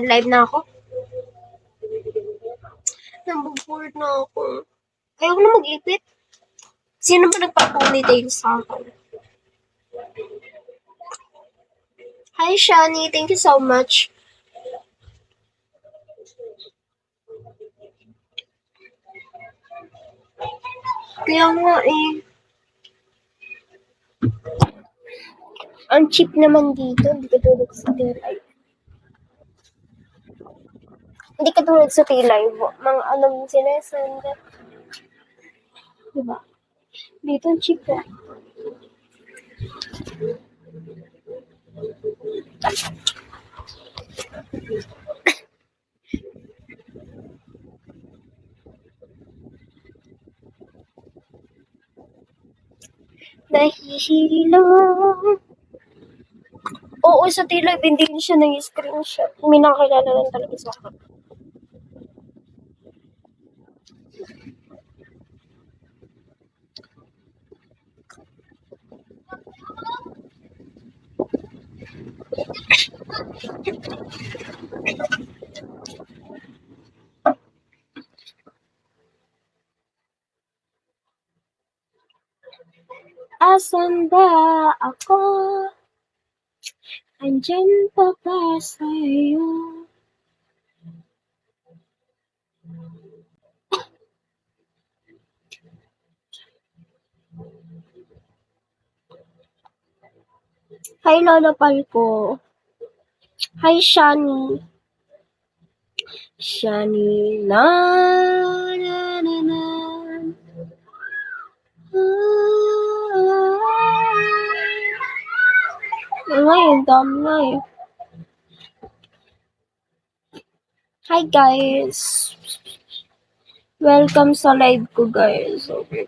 Mag-live na ako. Nabubord na ako. Ayoko na mag-ipit. Sino ba nagpa-ponytail sa akin? Hi, Shani. Thank you so much. Kaya nga eh. Ang cheap naman dito. Hindi katulad sa T-Live. Hindi katulad sa T-Live. Mga alam sinesend. Diba? Dito ang cheap eh. Nahihilo. Oo, sa T-Live, hindi siya nag-screenshot. May nakakilala lang talaga sa akin. Asan ba ako? Andyan pa ba sa'yo? Hi, Lola Palko. Hi, Shani. Shani, na na na na. Ngayon, dami nga eh. Hi, guys. Welcome sa live ko, guys. Okay.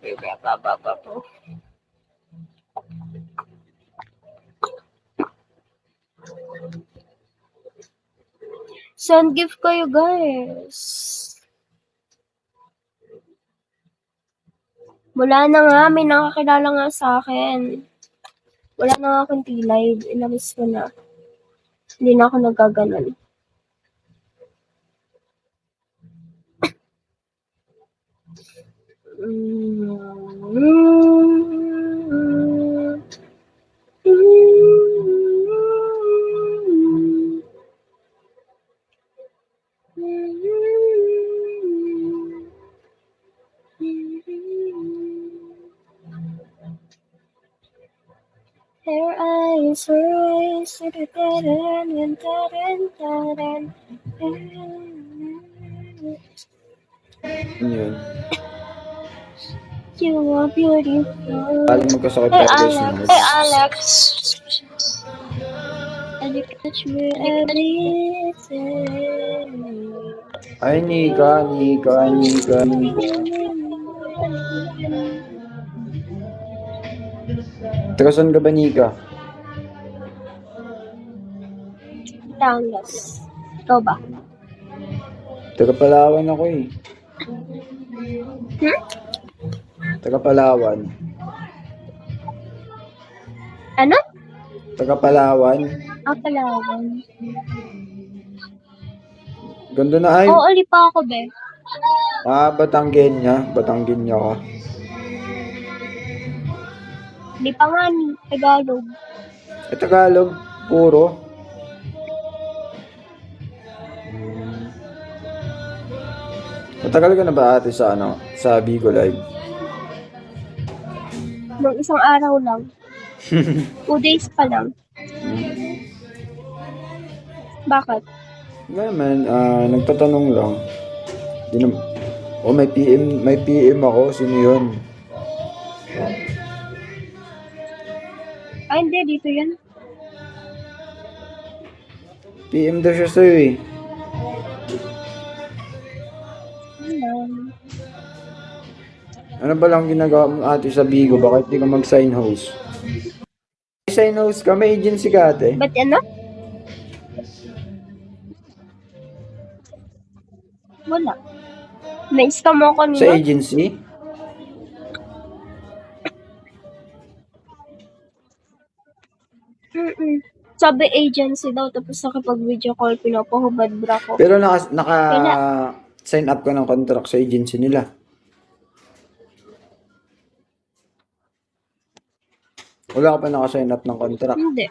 Send gift kayo, guys. Wala na nga, may nakakilala nga sa akin. Wala na nga akong T-Live. Inalis ko na. Hindi na ako nagaganon. Her eyes raise. Yun. You are beautiful. Paling magkasakit Hey, tayo guys. Alex. Hey, Alex. And you catch me everything. Ay, Nika. Taga saan ka ba, Nika? Downless. Ikaw ba? Taga Palawan ako eh. Taga Palawan. Ano? Taga Palawan. Palawan. Ganda na ay. Oo, lipa ako, be. Batanggenya ka. Lipa nga ni Tagalog. Tagalog, puro. Matagal ka na ba ate sa sa Bigo Live? Nung isang araw lang. 2 days pa lang. Bakit? Naman, nagtatanong lang. May PM ako. Sino yun? Ay, hindi. Dito yan. PM daw siya sa'yo eh. Ano ba lang ginagawa mo ate sa Bigo? Bakit di ka mag-sign host? Sign host ka? May agency ka ate? Ba't ano? Wala. Na-scam ako kanina. Sa agency? Sabi agency daw, tapos nakipag-video call, pinapahubad bra ko. Pero sign up ka ng contract sa agency nila. Wala ka pa naka-sign up ng contract. Hindi.